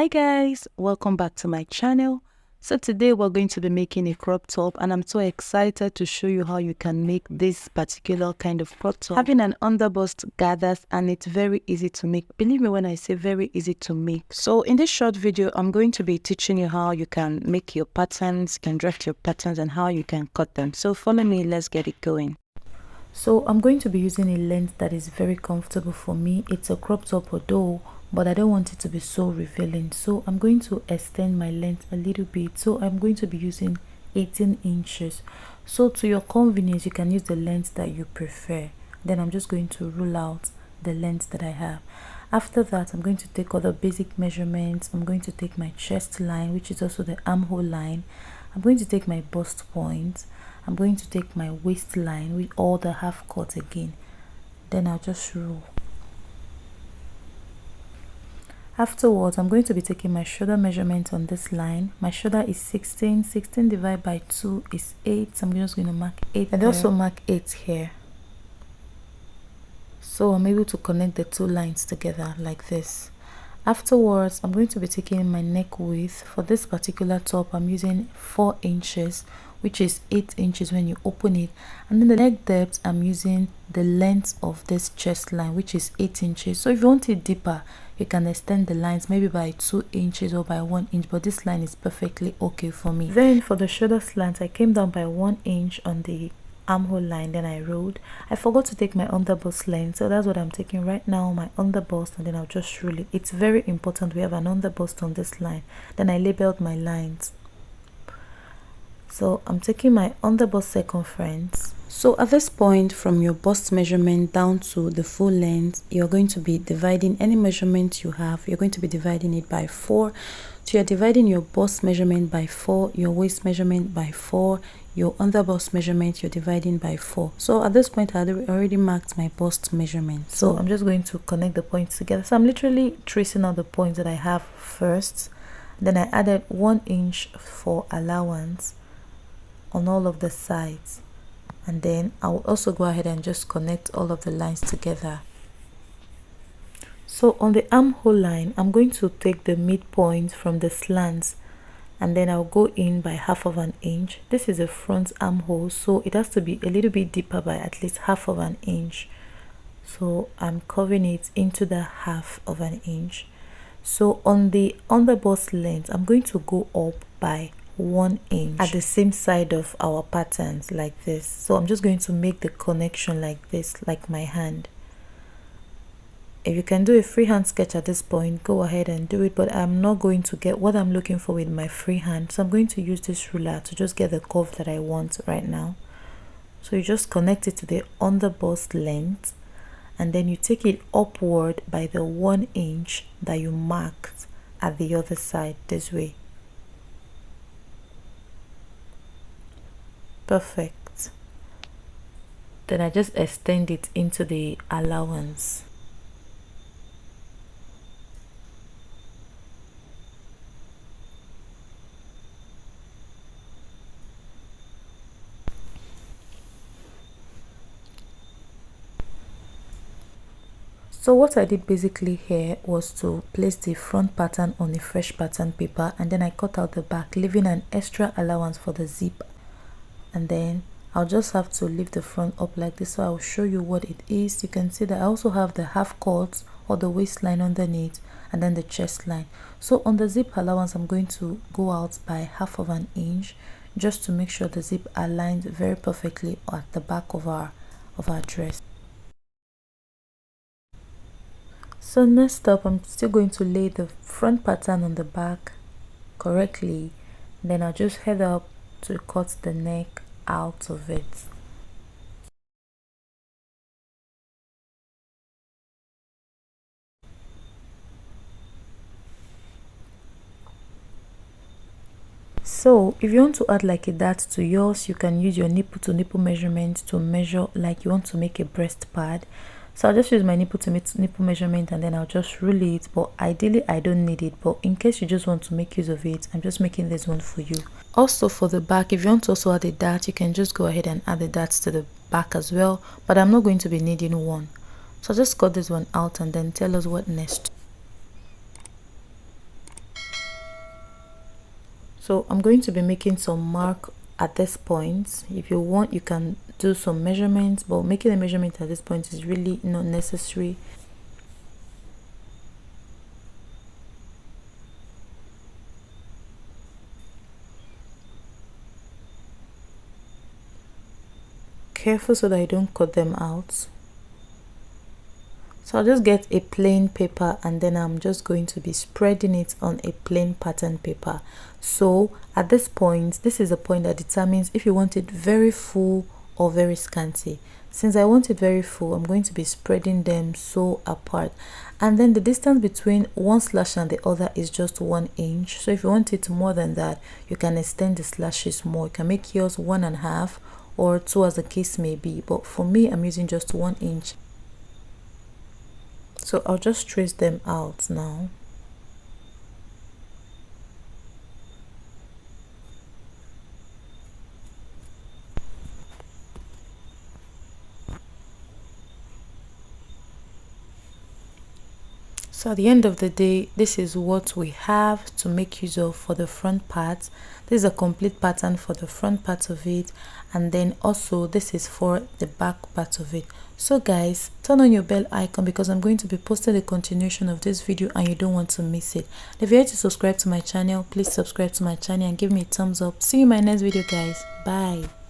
Hi guys, welcome back to my channel. So today we're going to be making a crop top, and I'm so excited to show you how you can make this particular kind of crop top. Having an underbust gathers, and it's very easy to make. Believe me when I say very easy to make. So in this short video, I'm going to be teaching you how you can make your patterns, you can draft your patterns, and how you can cut them. So follow me, let's get it going. So I'm going to be using a length that is very comfortable for me. It's a crop top although, but I don't want it to be so revealing. So I'm going to extend my length a little bit. So I'm going to be using 18 inches. So to your convenience, you can use the length that you prefer. Then I'm just going to rule out the length that I have. After that, I'm going to take all the basic measurements. I'm going to take my chest line, which is also the armhole line. I'm going to take my bust point. I'm going to take my waistline with all the half cut again. Then I'll just rule. Afterwards, I'm going to be taking my shoulder measurement on this line. My shoulder is 16. 16 divided by 2 is 8. So I'm just going to mark 8 and also mark 8 here. So I'm able to connect the two lines together like this. Afterwards, I'm going to be taking my neck width. For this particular top, I'm using 4 inches, which is 8 inches when you open it. And then the neck depth, I'm using the length of this chest line, which is 8 inches. So if you want it deeper, you can extend the lines maybe by 2 inches or by 1 inch, but this line is perfectly okay for me. Then for the shoulder slant, I came down by 1 inch on the armhole line, then I rolled. I forgot to take my underbust length, so that's what I'm taking right now, my underbust, and then I'll just roll it. It's very important we have an underbust on this line. Then I labeled my lines. So I'm taking my underbust circumference. So at this point, from your bust measurement down to the full length, you're going to be dividing any measurement you have. You're going to be dividing it by 4. So you're dividing your bust measurement by 4, your waist measurement by 4, your underbust measurement you're dividing by 4. So at this point, I already marked my bust measurement. So I'm just going to connect the points together. So I'm literally tracing out the points that I have first. Then I added 1 inch for allowance on all of the sides, and then I will also go ahead and just connect all of the lines together. So on the armhole line, I'm going to take the midpoint from the slants, and then I'll go in by half of an inch. This is a front armhole, so it has to be a little bit deeper by at least half of an inch. So I'm curving it into the half of an inch. So on the underbust length, I'm going to go up by 1 inch at the same side of our patterns like this. So I'm just going to make the connection like this, like my hand. If you can do a freehand sketch at this point, go ahead and do it, but I'm not going to get what I'm looking for with my freehand, so I'm going to use this ruler to just get the curve that I want right now. So you just connect it to the underbust length, and then you take it upward by the 1 inch that you marked at the other side this way. Perfect. Then I just extend it into the allowance. So what I did basically here was to place the front pattern on a fresh pattern paper, and then I cut out the back, leaving an extra allowance for the zip. And then I'll just have to lift the front up like this, so I'll show you what it is. You can see that I also have the half cut or the waistline underneath, and then the chest line. So on the zip allowance, I'm going to go out by half of an inch just to make sure the zip aligns very perfectly at the back of our dress. So next up, I'm still going to lay the front pattern on the back correctly. Then I'll just head up to cut the neck out of it. So if you want to add like a dart to yours, you can use your nipple to nipple measurement to measure like you want to make a breast pad. So I'll just use my nipple to nipple measurement, and then I'll just rule it, but ideally I don't need it, but in case you just want to make use of it, I'm just making this one for you. Also for the back, if you want to also add a dart, you can just go ahead and add the darts to the back as well, but I'm not going to be needing one. So I'll just cut this one out and then tell us what next. So I'm going to be making some mark at this point. If you want, you can do some measurements, but making a measurement at this point is really not necessary. Careful so that I don't cut them out. So I'll just get a plain paper and then I'm just going to be spreading it on a plain pattern paper. So at this point, this is the point that determines if you want it very full or very scanty. Since I want it very full, I'm going to be spreading them so apart. And then the distance between one slash and the other is just 1 inch. So if you want it more than that, you can extend the slashes more. You can make yours 1.5 or 2 as the case may be. But for me, I'm using just 1 inch. So I'll just trace them out now. So at the end of the day, this is what we have to make use of for the front part. This is a complete pattern for the front part of it, and then also this is for the back part of it. So guys, turn on your bell icon because I'm going to be posting the continuation of this video and you don't want to miss it. If you're here to subscribe to my channel, please subscribe to my channel and give me a thumbs up. See you in my next video guys. Bye.